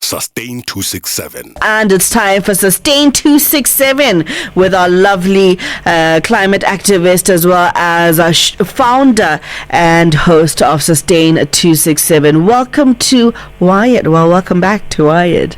Sustain 267. And it's time for Sustain 267 with our lovely climate activist as well as our founder and host of Sustain 267. Welcome to Wired. Well, welcome back to Wired.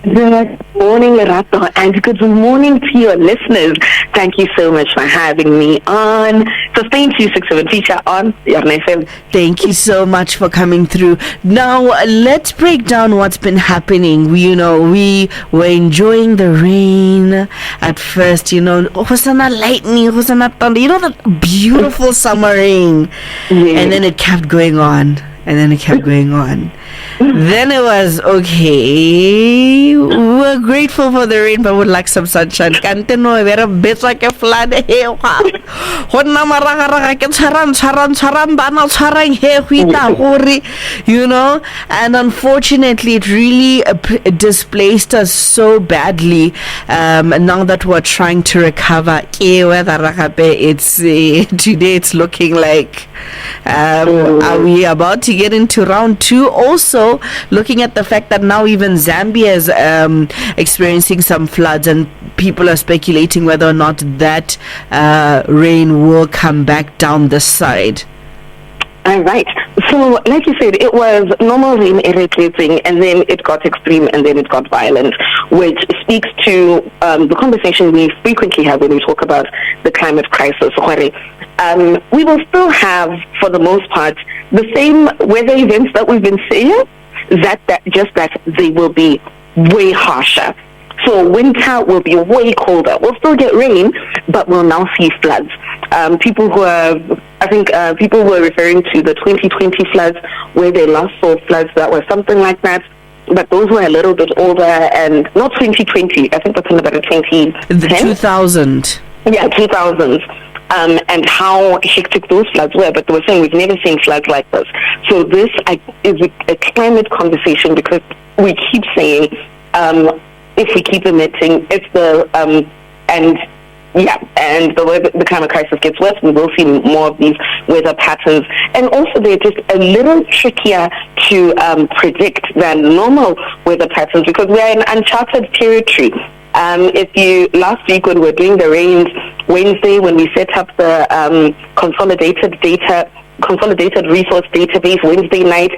Good morning, Lerato, and good morning to your listeners. Thank you so much for having me on Sustain 267 feature on Yarn FM. Thank you so much for coming through. Now, let's break down what's been happening. We were enjoying the rain at first, hosana lightning, hosana thunder, that beautiful summer rain. Yes. And then it kept going on. Then it was okay. We're grateful for the rain, but would like some sunshine. Kante no vera bit like a flood. Honna maragaraga ke tsaran bana tsarang he huita hore, and unfortunately it really displaced us so badly. Now that we're trying to recover, it's today it's looking like are we about to get into round 2? Also, looking at the fact that now even Zambia is experiencing some floods, and people are speculating whether or not that rain will come back down the side. All right. So, like you said, it was normal rain irritating, and then it got extreme, and then it got violent, which speaks to the conversation we frequently have when we talk about the climate crisis. We will still have, for the most part, the same weather events that we've been seeing, just that they will be way harsher. So winter will be way colder. We'll still get rain, but we'll now see floods. People were referring to the 2020 floods, where they last saw floods that were something like that. But those were a little bit older, and not 2020. I think that's about 2010. The 2000. Yeah, 2000s. And how hectic those floods were. But they were saying we've never seen floods like this. So this is a climate conversation, because we keep saying if we keep emitting, if the the climate crisis gets worse, we will see more of these weather patterns. And also they're just a little trickier to predict than normal weather patterns, because we are in uncharted territory. Last week when we were doing the rains, Wednesday when we set up the consolidated resource database Wednesday night,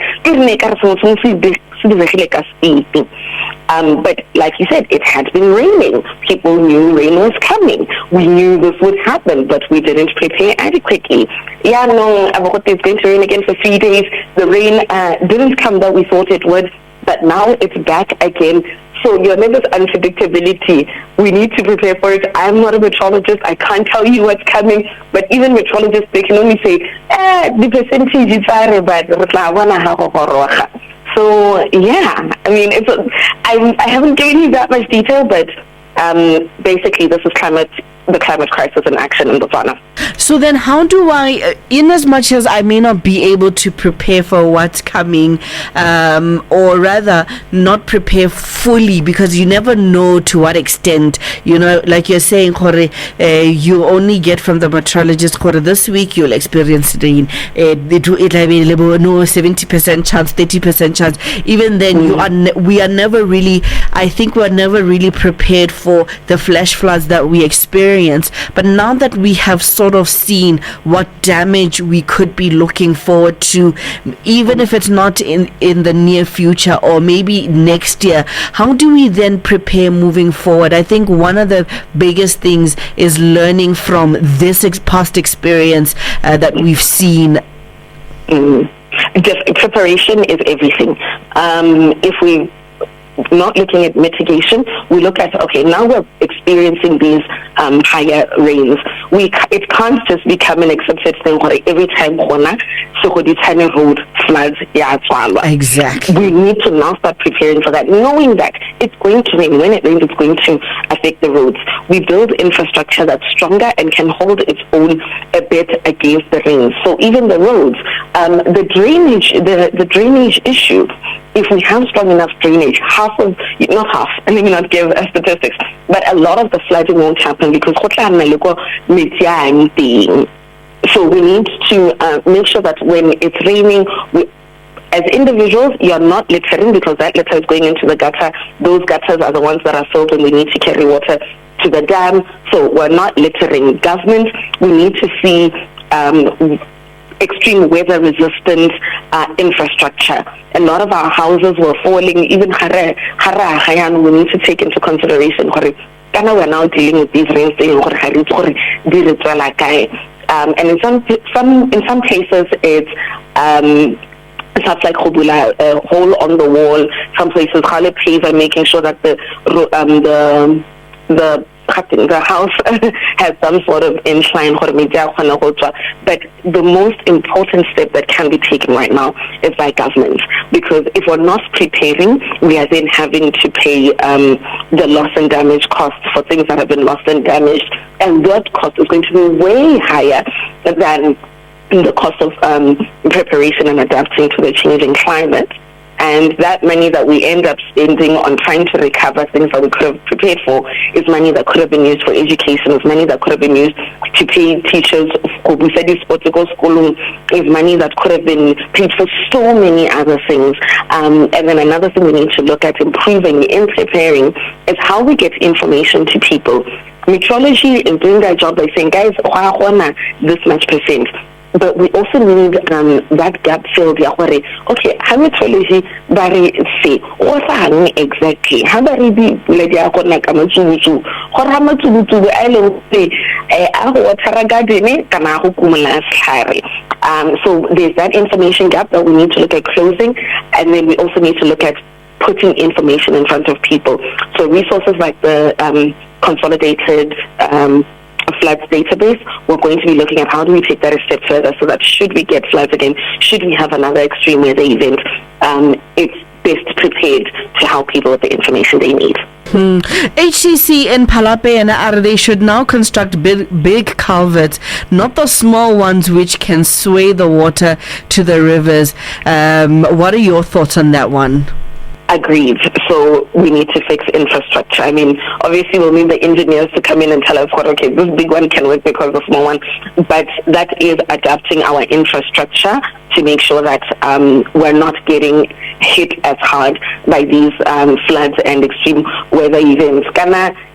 but like you said, it had been raining. People knew rain was coming. We knew this would happen, but we didn't prepare adequately. It's going to rain again for 3 days. The rain didn't come that we thought it would, but now it's back again. So your neighbor's unpredictability, we need to prepare for it. I'm not a meteorologist. I can't tell you what's coming. But even meteorologists, they can only say, the percentage is very bad. So, yeah, I mean, I haven't given you that much detail, but basically this is the climate crisis in action in Botswana. So then how do I, in as much as I may not be able to prepare for what's coming, or rather not prepare fully, because you never know to what extent, like you're saying, Kore, you only get from the meteorologist, Kore, this week you'll experience rain. It'll be no 70% chance, 30% chance. Even then, we are never really, I think we're never really prepared for the flash floods that we experience. But now that we have sort of seen what damage we could be looking forward to, even if it's not in the near future or maybe next year, how do we then prepare moving forward? I think one of the biggest things is learning from this past experience that we've seen. Just preparation is everything. If we not looking at mitigation, we look at, okay, now we're experiencing these higher rains. It can't just become an accepted thing every time road floods. Exactly. We need to now start preparing for that, knowing that it's going to rain. When it rains, it's going to affect the roads. We build infrastructure that's stronger and can hold its own a bit against the rain. So even the roads, the drainage issue, if we have strong enough drainage, let me not give statistics, but a lot of the flooding won't happen because so we need to make sure that when it's raining, As individuals, you're not littering because that litter is going into the gutter. Those gutters are the ones that are filled when we need to carry water to the dam. So we're not littering. Government, we need to see extreme weather resistant infrastructure. A lot of our houses were falling, even we need to take into consideration we're now dealing with these rains and in some cases it's stuff like a hole on the wall. Some places paver, making sure that the house has some sort of incline. But the most important step that can be taken right now is by government, because if we're not preparing, we are then having to pay the loss and damage costs for things that have been lost and damaged, and that cost is going to be way higher than the cost of preparation and adapting to the changing climate. And that money that we end up spending on trying to recover things that we could have prepared for is money that could have been used for education, is money that could have been used to pay teachers, is money that could have been paid for so many other things. And then another thing we need to look at improving in preparing is how we get information to people. Meteorology is doing their job by saying, guys, this much percent. But we also need that gap filled. Okay, how meteorology say what's exactly? How be so there's that information gap that we need to look at closing, and then we also need to look at putting information in front of people. So resources like the consolidated floods database, we're going to be looking at how do we take that a step further so that should we get floods again, should we have another extreme weather event, it's best prepared to help people with the information they need. HCC in Palape and they should now construct big culverts, not the small ones which can sway the water to the rivers. What are your thoughts on that one? Agreed. So we need to fix infrastructure. I mean, obviously we'll need the engineers to come in and tell us okay, this big one can work because the small one, but that is adapting our infrastructure to make sure that we're not getting hit as hard by these floods and extreme weather events.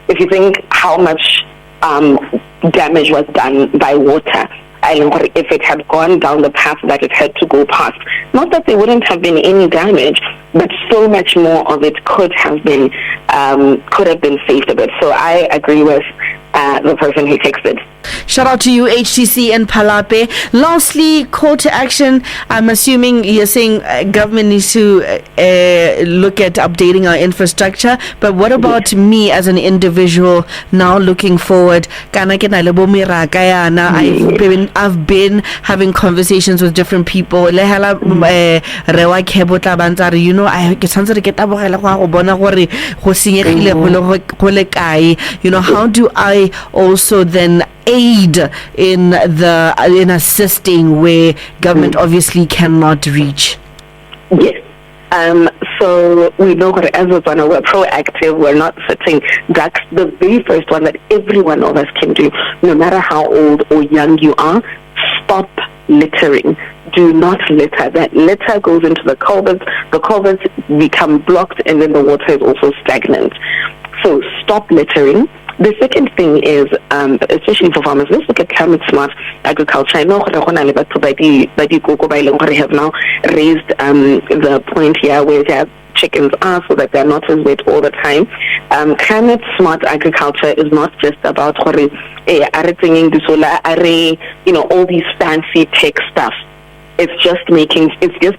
If you think how much damage was done by water, if it had gone down the path that it had to go past, not that there wouldn't have been any damage, but so much more of it could have been saved a bit. So I agree with the person who texted. Shout out to you, HCC and Palape. Lastly, call to action. I'm assuming you're saying government needs to look at updating our infrastructure, but what about me as an individual now looking forward? I've been having conversations with different people. How do I also then aid in assisting where government obviously cannot reach? Yes. So we know that as Botswana, we're proactive. We're not sitting ducks. The very first one that every one of us can do, no matter how old or young you are, stop littering. Do not litter. That litter goes into the culverts. The culverts become blocked, and then the water is also stagnant. So stop littering. The second thing is, especially for farmers, let's look at climate smart agriculture. I know have now raised the point here where their chickens are so that they're not as wet all the time. Climate smart agriculture is not just about all these fancy tech stuff. It's just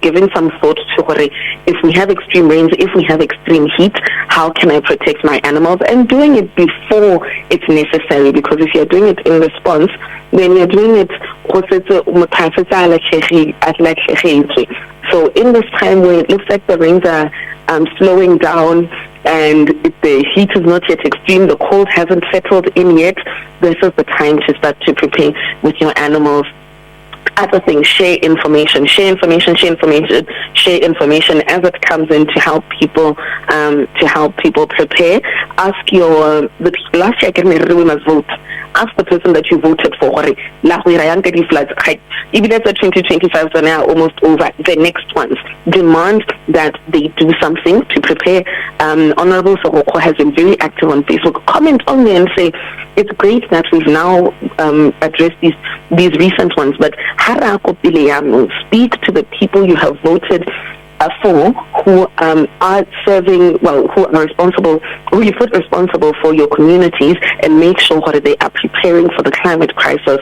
giving some thought to if we have extreme rains, if we have extreme heat, how can I protect my animals? And doing it before it's necessary, because if you're doing it in response, then you're doing it. So in this time where it looks like the rains are slowing down and the heat is not yet extreme, the cold hasn't settled in yet, this is the time to start to prepare with your animals. Other things, share information as it comes in to help people prepare. Ask the people last year we must vote. ask the person that you voted for, la go ira yang ka di-floods, even if the 2025 are almost over, the next ones demand that they do something to prepare. Honorable Sogoko has been very active on Facebook. Comment on there and say, it's great that we've now addressed these recent ones, but speak to the people you have voted for, who are serving, who are responsible, who you put responsible for your communities, and make sure that they are preparing for the climate crisis.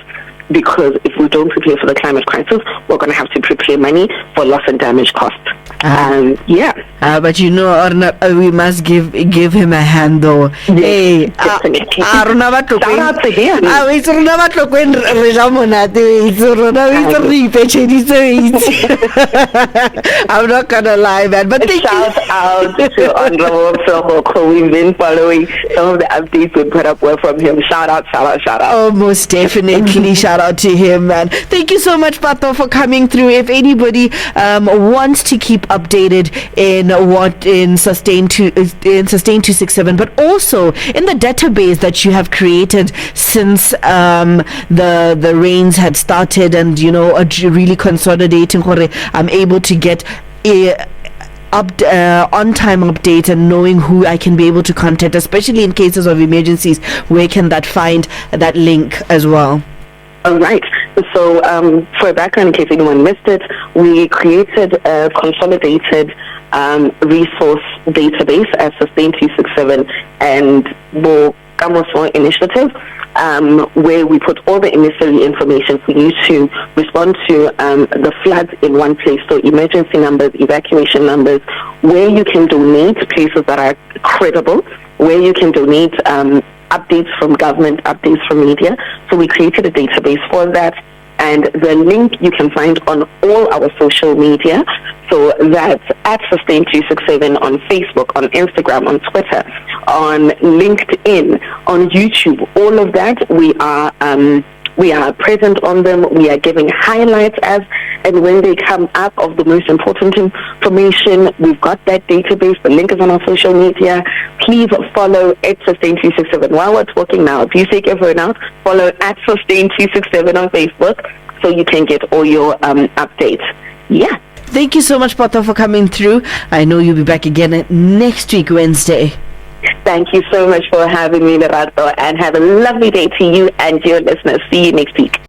Because if we don't prepare for the climate crisis, we're going to have to prepare money for loss and damage costs. But we must give him a hand though. Hey, definitely. Shout out to him. I'm not gonna lie, man. But shout out to Honorable Sogoko. We've been following some of the updates we put up from him. Shout out. Oh, most definitely. Shout out to him, man. Thank you so much, Pato, for coming through. If anybody wants to keep updated in Sustain 267, but also in the database that you have created since the rains had started, and really consolidating, I'm able to get on-time updates and knowing who I can be able to contact, especially in cases of emergencies. Where can that find that link as well? All right. So for background, in case anyone missed it, we created a consolidated resource database as Sustain 267 and Bokamoso initiative, where we put all the necessary information for you to respond to the floods in one place. So emergency numbers, evacuation numbers, where you can donate, places that are credible, where you can donate updates from government, updates from media. So we created a database for that, and the link you can find on all our social media. So that's at Sustain 267 on Facebook, on Instagram, on Twitter, on LinkedIn, on YouTube. All of that, we are present on them. We are giving highlights and when they come up of the most important information. We've got that database. The link is on our social media. Please follow at Sustain 267. While we're talking now, please take everyone out. Follow at Sustain 267 on Facebook so you can get all your updates. Yeah. Thank you so much, Pato, for coming through. I know you'll be back again next week, Wednesday. Thank you so much for having me, Lerato, and have a lovely day to you and your listeners. See you next week.